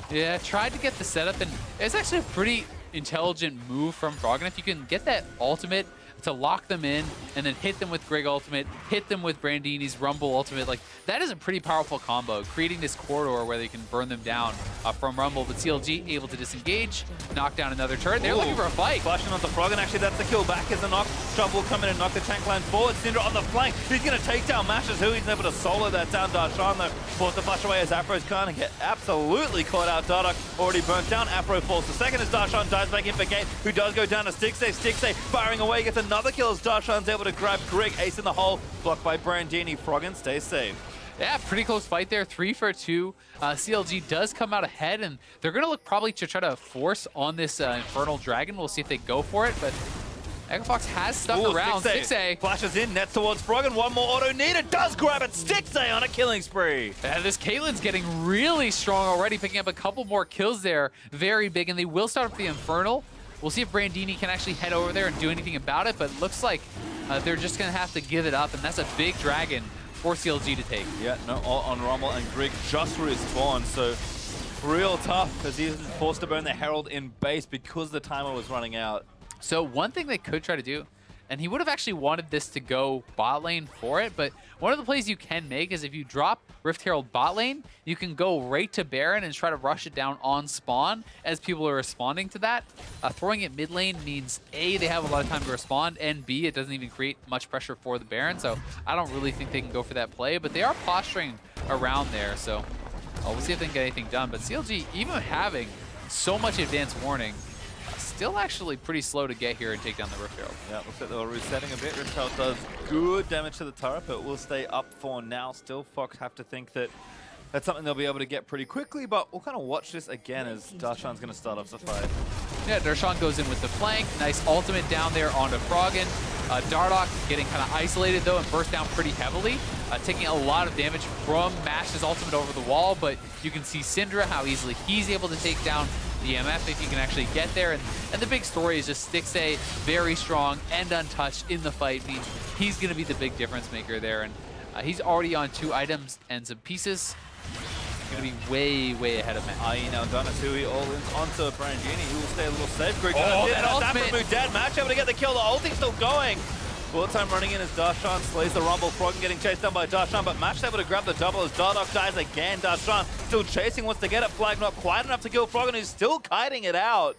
Yeah, tried to get the setup, and it's actually a pretty intelligent move from Froggen. If you can get that ultimate to lock them in and then hit them with Grig ultimate, hit them with Brandini's Rumble ultimate, like that is a pretty powerful combo, creating this corridor where they can burn them down from Rumble. But CLG able to disengage, knock down another turret. They're looking for a fight. Flashing onto Froggen, actually that's the kill back as the knock. Shove will come in and knock the tank line forward. Syndra on the flank, he's going to take down Mashes, who he's able to solo that down. Darshan though, forced to flash away as Afro's going to get absolutely caught out. Dardoch already burnt down. Afro falls to second as Darshan dives back in for Gate, who does go down to Stixxay. Stixxay firing away, gets another kill as Darshan's able to grab Grig, ace in the hole, blocked by Brandini. Froggen stays safe. Yeah, pretty close fight there, 3 for 2. CLG does come out ahead, and they're going to look probably to try to force on this Infernal Dragon. We'll see if they go for it, but Echofox has stuck around. Stixxay flashes in, nets towards Froggen. One more auto needed, does grab it. Stixxay on a killing spree. And this Caitlyn's getting really strong already, picking up a couple more kills there. Very big, and they will start with the Infernal. We'll see if Brandini can actually head over there and do anything about it, but it looks like they're just going to have to give it up, and that's a big dragon for CLG to take. Yeah, no, on Rumble, and Grig just respawned, so real tough as he was forced to burn the Herald in base because the timer was running out. So one thing they could try to do, and he would have actually wanted this to go bot lane for it, but one of the plays you can make is if you drop Rift Herald bot lane, you can go right to Baron and try to rush it down on spawn as people are responding to that. Throwing it mid lane means A, they have a lot of time to respond, and B, it doesn't even create much pressure for the Baron, so I don't really think they can go for that play, but they are posturing around there, so we'll see if they can get anything done. But CLG, even having so much advanced warning, still actually pretty slow to get here and take down the Rift Herald. Yeah, looks like they were resetting a bit. Rift Herald does good damage to the turret, but will stay up for now. Still, Fox have to think that that's something they'll be able to get pretty quickly, but we'll kind of watch this again as Darshan's going to start off the fight. Yeah, Darshan goes in with the flank. Nice ultimate down there onto Froggen. Dardoch getting kind of isolated though and burst down pretty heavily, taking a lot of damage from Mash's ultimate over the wall, but you can see Syndra, how easily he's able to take down the MF if you can actually get there. And the big story is just Stixxay, very strong and untouched in the fight, means he's going to be the big difference maker there. And he's already on 2 items and some pieces. He's going to be way, way ahead of Matt. Now done as Huhi all in onto Brandini, who will stay a little safe. Grig that ultimate. Aphromoo dead. Match able to get the kill. The ulti's still going. Bullet time running in as Darshan slays the Rumble. Froggen getting chased down by Darshan, but Mash able to grab the double as Dardoch dies again. Darshan still chasing, wants to get it. Flag not quite enough to kill Froggen, who's still kiting it out.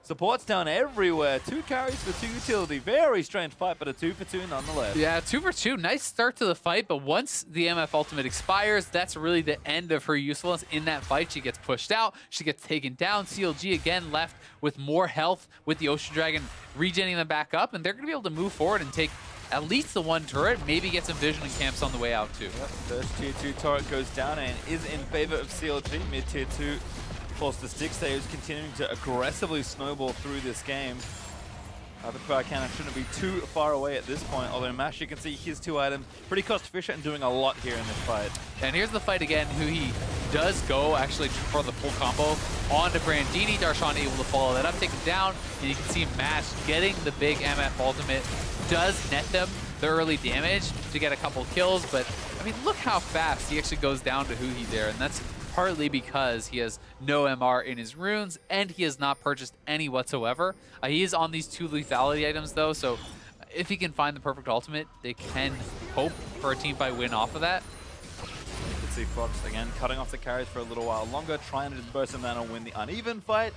Support's down everywhere. 2 carries for 2 utility. Very strange fight, but a 2 for 2 nonetheless. Yeah, 2 for 2. Nice start to the fight, but once the MF ultimate expires, that's really the end of her usefulness in that fight. She gets pushed out. She gets taken down. CLG again left with more health with the Ocean Dragon regenning them back up, and they're going to be able to move forward and take at least the 1 turret, maybe get some vision and camps on the way out too. Yep, first tier 2 turret goes down and is in favor of CLG. Mid tier 2 falls to Stixxay, who's continuing to aggressively snowball through this game. The crowd cannon shouldn't be too far away at this point, although Mash, you can see his 2 items, pretty cost efficient and doing a lot here in this fight. And here's the fight again. Huhi does go actually for the full combo onto Brandini. Darshan able to follow that up, take him down, and you can see Mash getting the big MF ultimate. Does net them the early damage to get a couple kills, but I mean, look how fast he actually goes down to Huhi there, and that's partly because he has no MR in his runes and he has not purchased any whatsoever. He is on these 2 lethality items though, so if he can find the perfect ultimate, they can hope for a teamfight win off of that. see Fox again cutting off the carries for a little while longer, trying to disperse them down and win the uneven fight.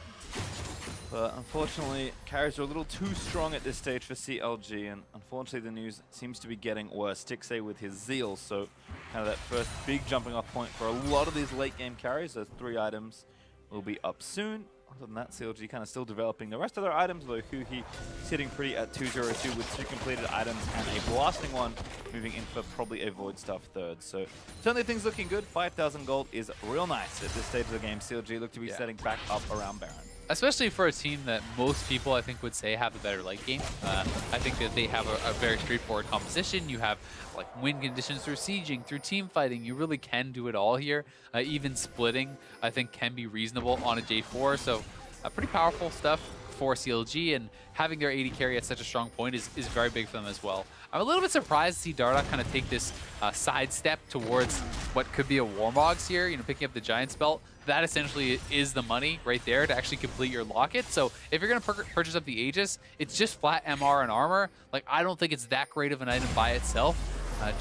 But unfortunately, carries are a little too strong at this stage for CLG, and unfortunately the news seems to be getting worse. Stixxay with his Zeal, so kind of that first big jumping off point for a lot of these late game carries. Those 3 items will be up soon. Other than that, CLG kind of still developing the rest of their items, though Huhi sitting pretty at 202 with 2 completed items and a blasting one, moving in for probably a Void Stuff third. So certainly things looking good. 5,000 gold is real nice at this stage of the game. CLG look to be setting back up around Baron. Especially for a team that most people, I think, would say have a better late game. I think that they have a very straightforward composition. You have like win conditions through sieging, through team fighting. You really can do it all here. Even splitting, I think, can be reasonable on a J4. So pretty powerful stuff for CLG, and having their AD carry at such a strong point is very big for them as well. I'm a little bit surprised to see Dardoch kind of take this side step towards what could be a Warmogs here, you know, picking up the Giant's Belt. That essentially is the money right there to actually complete your locket. So if you're going to purchase up the Aegis, it's just flat MR and armor. Like, I don't think it's that great of an item by itself.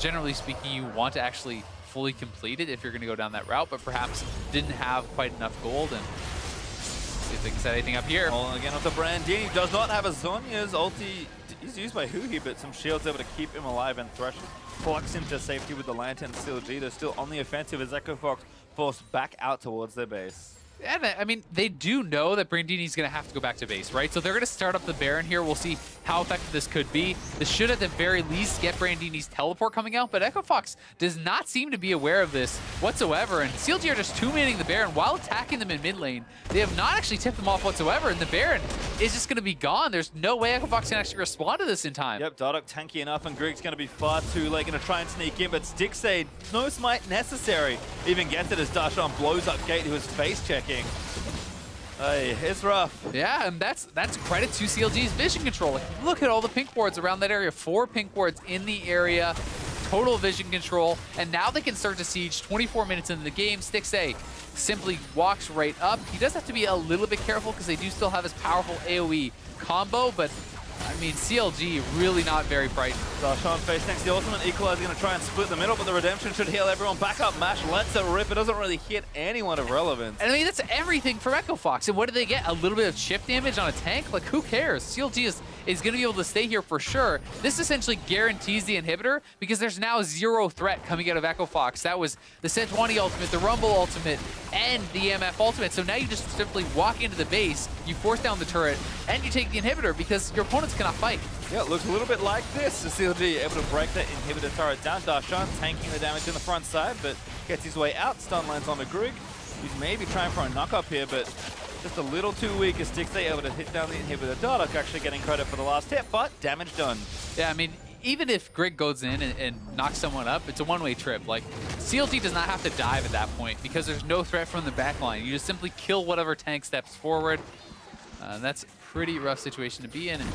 Generally speaking, you want to actually fully complete it if you're going to go down that route, but perhaps didn't have quite enough gold. And see if they can set anything up here. Oh, again with the Brandini, does not have a Zhonya's ulti. He's used by Huhi, but some shields able to keep him alive, and Thresh flux into safety with the Lantern. CLG, they're still on the offensive as Echo Fox forced back out towards their base. And I mean, they do know that Brandini's going to have to go back to base, right? So they're going to start up the Baron here. We'll see how effective this could be. This should at the very least get Brandini's teleport coming out, but Echo Fox does not seem to be aware of this whatsoever. And CLG are just 2-manning the Baron while attacking them in mid lane. They have not actually tipped them off whatsoever, and the Baron is just going to be gone. There's no way Echo Fox can actually respond to this in time. Yep, Dardoch tanky enough, and Grig's going to be far too late, going to try and sneak in, but Stixxay, no smite necessary. Even gets it as Darshan blows up Gate, who is face checking. Hey, it's rough. Yeah, and that's credit to CLG's vision control. Like, look at all the pink wards around that area. 4 pink wards in the area. Total vision control. And now they can start to siege 24 minutes into the game. Stixxay simply walks right up. He does have to be a little bit careful because they do still have his powerful AoE combo, but I mean, CLG really not very frightened. Darshan face next to the ultimate. Equalizer going to try and split the middle, but the redemption should heal everyone. Back up mash, lets it rip. It doesn't really hit anyone of relevance. And I mean, that's everything from Echo Fox. And what do they get? A little bit of chip damage on a tank? Like, who cares? CLG is going to be able to stay here for sure. This essentially guarantees the inhibitor because there's now 0 threat coming out of Echo Fox. That was the Sejuani ultimate, the Rumble ultimate, and the EMF ultimate. So now you just simply walk into the base, you force down the turret, and you take the inhibitor because your opponents cannot fight. Yeah, it looks a little bit like this. The CLG able to break that inhibitor turret down. Darshan tanking the damage in the front side, but gets his way out. Stun lands on the Grig. He's maybe trying for a knock-up here, but just a little too weak as Stixxay able to hit down the inhibitor. Dardoch actually getting credit for the last hit, but damage done. Yeah, I mean, even if Grig goes in and knocks someone up, it's a one-way trip. Like, CLG does not have to dive at that point because there's no threat from the backline. You just simply kill whatever tank steps forward. That's a pretty rough situation to be in. And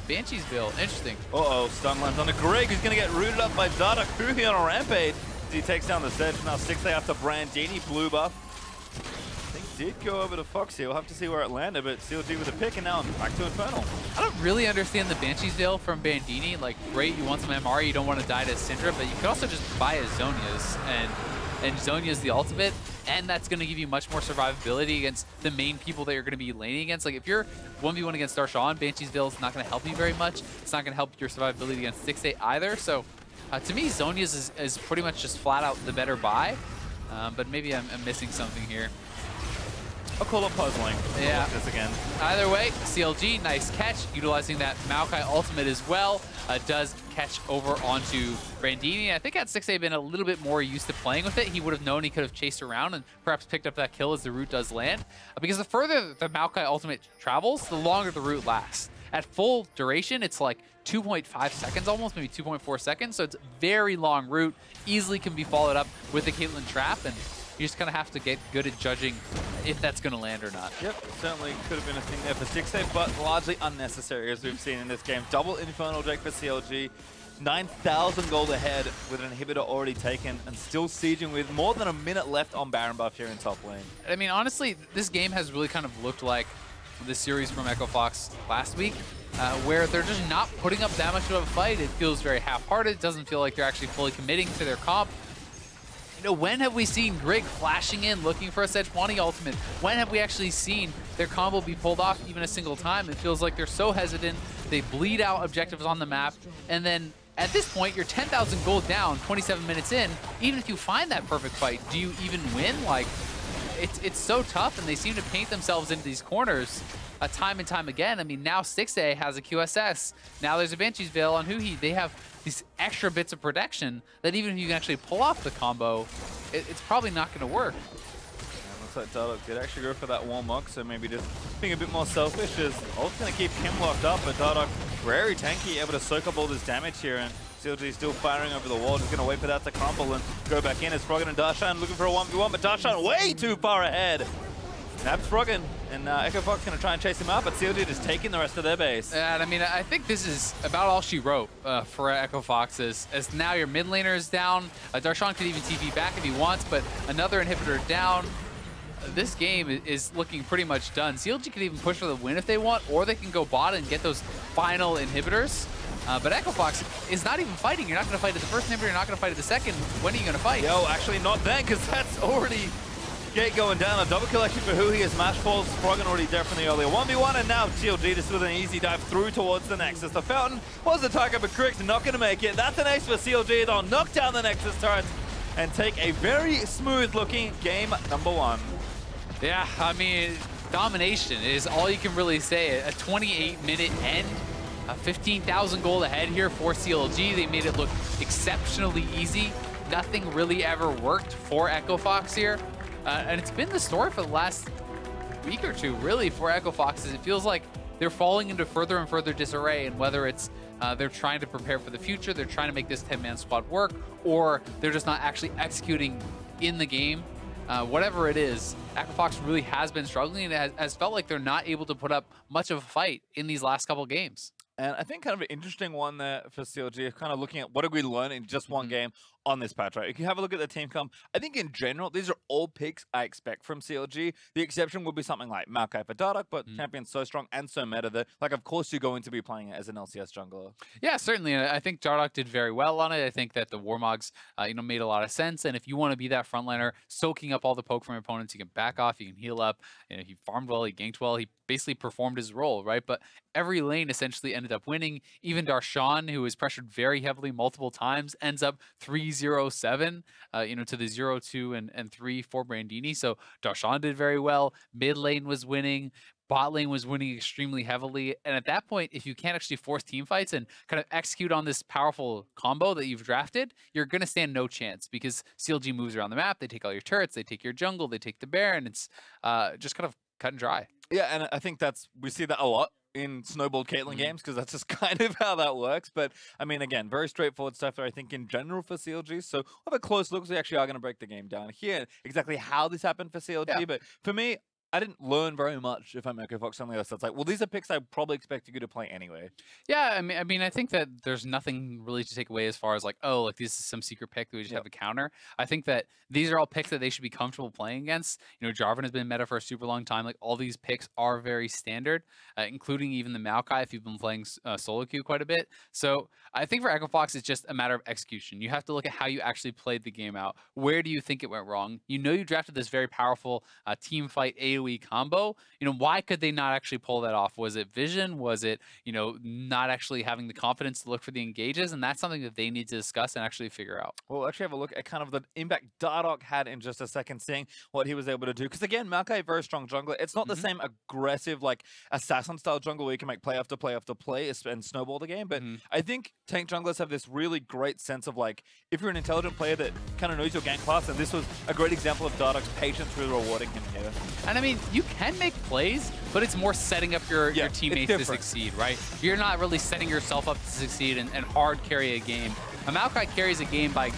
Banshee's build, interesting. Uh-oh, stun lands on the Grig, who's going to get rooted up by Dardoch. Huhi on a rampage. He takes down the Sedge. Now Stixxay after Brandini, blue buff. I think did go over to Foxy. We'll have to see where it landed, but CLG with a pick, and now back to Infernal. I don't really understand the Banshee's veil from Brandini. Like, great, you want some MR, you don't want to die to Syndra, but you could also just buy a Zhonya's, and Zhonya's the ultimate, and that's going to give you much more survivability against the main people that you're going to be laning against. Like, if you're 1v1 against Darshan, Banshee's veil is not going to help you very much. It's not going to help your survivability against Stixxay either. So, to me, Zhonya's is pretty much just flat out the better buy, but maybe I'm missing something here. I'll call it puzzling. Yeah. This again. Either way, CLG, nice catch, utilizing that Maokai ultimate as well. Does catch over onto Brandini. I think had Stixxay been a little bit more used to playing with it, he would have known he could have chased around and perhaps picked up that kill as the root does land. Because the further the Maokai ultimate travels, the longer the root lasts. At full duration, it's like 2.5 seconds almost, maybe 2.4 seconds. So it's very long route, easily can be followed up with the Caitlyn trap, and you just kind of have to get good at judging if that's going to land or not. Yep, certainly could have been a thing there for Stixxay, but largely unnecessary as we've seen in this game. Double Infernal Drake for CLG, 9,000 gold ahead with an inhibitor already taken and still sieging with more than a minute left on Baron buff here in top lane. I mean, honestly, this game has really kind of looked like the series from Echo Fox last week. where they're just not putting up that much of a fight. It feels very half-hearted. It doesn't feel like they're actually fully committing to their comp. You know, when have we seen Grig flashing in, looking for a Sejuani ultimate? When have we actually seen their combo be pulled off even a single time? It feels like they're so hesitant. They bleed out objectives on the map, and then at this point, you're 10,000 gold down, 27 minutes in. Even if you find that perfect fight, do you even win? Like, it's so tough, and they seem to paint themselves into these corners time and time again. I mean, now Stixxay has a QSS. Now there's a Banshee's Veil on Huhi. They have these extra bits of protection that even if you can actually pull off the combo, it's probably not going to work. Looks like Dardoch did actually go for that warm-up, so maybe just being a bit more selfish is ult's going to keep him locked up, but Dardoch very tanky, able to soak up all this damage here, and CLG still firing over the wall, just going to wait for that to crumble and go back in as Froggen and Darshan looking for a 1v1, but Darshan way too far ahead. Nabbed Froggen, and Echo Fox going to try and chase him out, but CLG just taking the rest of their base. And I mean, I think this is about all she wrote for Echo Fox, as now your mid laner is down. Darshan could even TP back if he wants, but another inhibitor down. This game is looking pretty much done. CLG could even push for the win if they want, or they can go bot and get those final inhibitors. But Echo Fox is not even fighting. You're not going to fight at the first inhibitor. You're not going to fight at the second. When are you going to fight? Yo, actually not then, because that's already gate going down. A double kill actually for Huhi as Mash falls. Froggen already dead from the earlier 1v1, and now CLG just with an easy dive through towards the Nexus. The Fountain was the target, but Grig's not going to make it. That's an ace for CLG. They'll knock down the Nexus turret and take a very smooth-looking game number 1. Yeah, I mean, domination is all you can really say. A 28-minute end, 15,000 gold ahead here for CLG. They made it look exceptionally easy. Nothing really ever worked for Echo Fox here. And it's been the story for the last week or two, really, for Echo Foxes. It feels like they're falling into further and further disarray, and whether it's they're trying to prepare for the future, they're trying to make this 10-man squad work, or they're just not actually executing in the game. Whatever it is, Echo Fox really has been struggling and has felt like they're not able to put up much of a fight in these last couple games. And I think kind of an interesting one there for CLG, kind of looking at what did we learn in just one game on this patch, right? If you have a look at the team comp, I think in general, these are all picks I expect from CLG. The exception will be something like Maokai for Dardoch, but champion's so strong and so meta that, like, of course you're going to be playing it as an LCS jungler. Yeah, certainly. I think Dardoch did very well on it. I think that the Warmogs, made a lot of sense. And if you want to be that frontliner, soaking up all the poke from your opponents, you can back off, you can heal up. He farmed well, he ganked well, he basically performed his role, right? But every lane essentially ended up winning. Even Darshan, who was pressured very heavily multiple times, ends up 3-0-7, to the 0-2 and 3 for Brandini. So Darshan did very well. Mid lane was winning. Bot lane was winning extremely heavily. And at that point, if you can't actually force team fights and kind of execute on this powerful combo that you've drafted, you're going to stand no chance, because CLG moves around the map. They take all your turrets, they take your jungle, they take the Baron. It's just kind of cut and dry. Yeah, and I think we see that a lot in snowballed Caitlyn games, because that's just kind of how that works. But I mean, again, very straightforward stuff there, I think, in general for CLG. So we'll have a close look. We actually are going to break the game down here, exactly how this happened for CLG. Yeah. But for me, I didn't learn very much if I'm Echo Fox, something else that's like, well, these are picks I probably expected you to play anyway. Yeah, I mean, I think that there's nothing really to take away as far as like, oh, like this is some secret pick that we just have a counter. I think that these are all picks that they should be comfortable playing against. Jarvan has been meta for a super long time. Like, all these picks are very standard, including even the Maokai if you've been playing solo queue quite a bit. So I think for Echo Fox, it's just a matter of execution. You have to look at how you actually played the game out. Where do you think it went wrong? You drafted this very powerful team fight AoE combo. Why could they not actually pull that off? Was it vision? Was it, not actually having the confidence to look for the engages? And that's something that they need to discuss and actually figure out. We'll actually have a look at kind of the impact Dardoch had in just a second, seeing what he was able to do. Because again, Maokai, very strong jungler. It's not the same aggressive, like, assassin-style jungle where you can make play after play after play and snowball the game. But I think tank junglers have this really great sense of, like, if you're an intelligent player that kind of knows your gank class, and this was a great example of Dardoch's patience with rewarding him here. And I mean, you can make plays, but it's more setting up your teammates to succeed, right? You're not really setting yourself up to succeed and hard carry a game. A Maokai carries a game by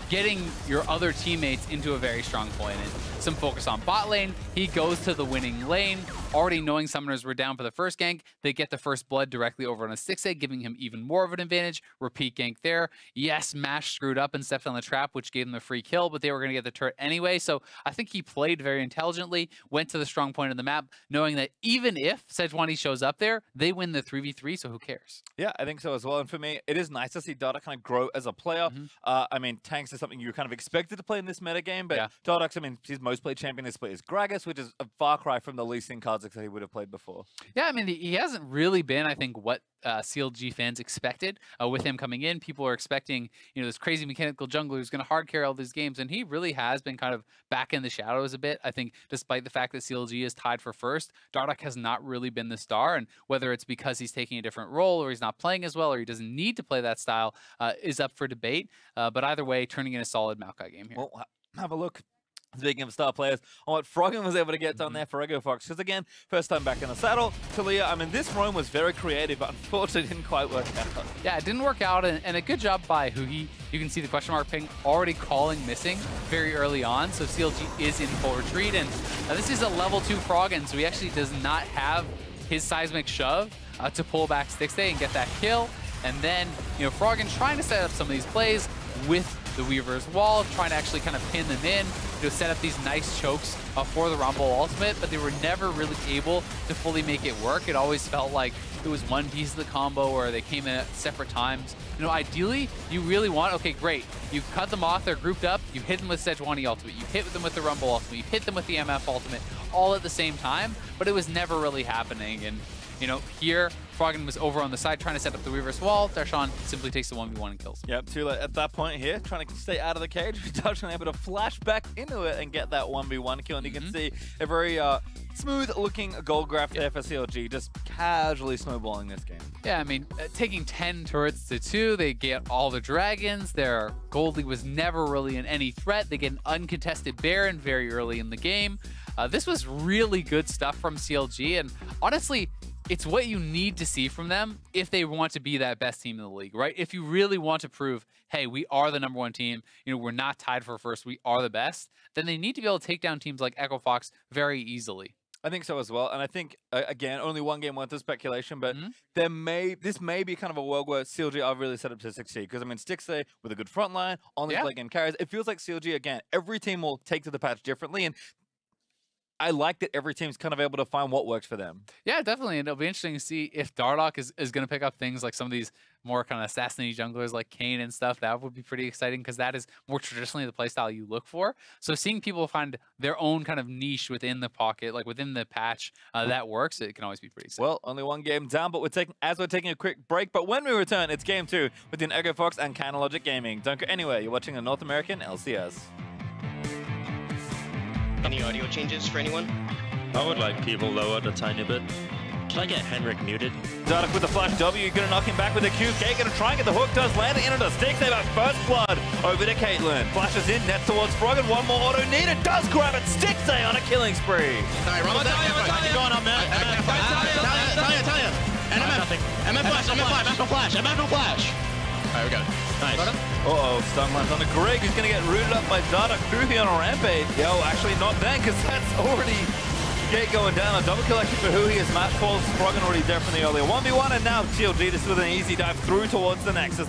getting your other teammates into a very strong point. And some focus on bot lane. He goes to the winning lane. already knowing summoners were down for the first gank, they get the first blood directly over on a Stixxay, giving him even more of an advantage. Repeat gank there. Yes, Mash screwed up and stepped on the trap, which gave them a free kill, but they were going to get the turret anyway. So I think he played very intelligently, went to the strong point of the map, knowing that even if Sejuani shows up there, they win the 3v3, so who cares? Yeah, I think so as well. And for me, it is nice to see Dardoch kind of grow as a player. I mean, tanks is something you kind of expected to play in this meta game, but Dardoch, I mean, his most played champion is Gragas, which is a far cry from the Lee Sin cards that he would have played before. Yeah, I mean, he hasn't really been, I think, what CLG fans expected with him coming in. People are expecting, you know, this crazy mechanical jungler who's going to hard carry all these games, and he really has been kind of back in the shadows a bit. I think despite the fact that CLG is tied for first, Dardoch has not really been the star, and whether it's because he's taking a different role or he's not playing as well or he doesn't need to play that style is up for debate. But either way, turning in a solid Maokai game here. Well, have a look. Speaking of star players, on what Froggen was able to get done there for Fox, because again, first time back in the saddle. Taliyah, I mean, this roam was very creative, but unfortunately didn't quite work out. Yeah, it didn't work out, and a good job by Huhi. You can see the question mark ping already calling missing very early on, so CLG is in full retreat, and this is a level 2 Froggen, so he actually does not have his seismic shove to pull back Stixxay and get that kill. And then, you know, Froggen trying to set up some of these plays with the Weaver's Wall, trying to actually kind of pin them in, you know, set up these nice chokes for the Rumble ultimate, but they were never really able to fully make it work. It always felt like it was one piece of the combo or they came in at separate times. You know, ideally, you really want, okay, great. You cut them off, they're grouped up, you hit them with Sejuani ultimate, you hit them with the Rumble ultimate, you hit them with the MF ultimate, all at the same time, but it was never really happening. And you know, here, Froggen was over on the side trying to set up the Weaver's Wall. Darshan simply takes the 1v1 and kills. Yep, too late at that point here, trying to stay out of the cage. Darshan able to flash back into it and get that 1v1 kill. And you can see a very smooth-looking gold graph there for CLG, just casually snowballing this game. Yeah, I mean, taking 10 turrets to 2, they get all the dragons. Their Goldie was never really in any threat. They get an uncontested Baron very early in the game. This was really good stuff from CLG, and honestly, it's what you need to see from them if they want to be that best team in the league, right? If you really want to prove, hey, we are the #1 team, you know, we're not tied for first, we are the best, then they need to be able to take down teams like Echo Fox very easily. I think so as well, and I think again, only one game worth of speculation, but this may be kind of a world where CLG are really set up to succeed. Because I mean, Stixxay with a good front line, on the late game carries, it feels like CLG again. Every team will take to the patch differently, and I like that every team's kind of able to find what works for them. Yeah, definitely. And it'll be interesting to see if Dardoch is going to pick up things like some of these more kind of assassinate junglers like Kane and stuff. That would be pretty exciting because that is more traditionally the playstyle you look for. So seeing people find their own kind of niche within the pocket, like within the patch that works, it can always be pretty exciting. Well, only one game down, but we're taking a quick break. But when we return, it's game 2 between Echo Fox and Logic Gaming. Don't go anywhere. You're watching a North American LCS. Any audio changes for anyone? I would like people lowered a tiny bit. Can I get Henrik muted? Dardoch with the flash W, gonna knock him back with a Q. K gonna try and get the hook, does land it into the Stixxay, but first blood over to Caitlyn. Flashes in, nets towards Froggen, one more auto needed, does grab it, Stixxay on a killing spree. Alright, run with that. Keep going on, man. Taliyah. MF flash. Alright, we got it. Nice. Uh-oh, stun lines on the Grig, who's gonna get rooted up by Dardoch. Huhi on a rampage. Yo, actually not then, because that's already Gate going down. A double kill actually for Huhi as match falls. Froggen already there from the earlier 1v1, and now CLG just with an easy dive through towards the Nexus.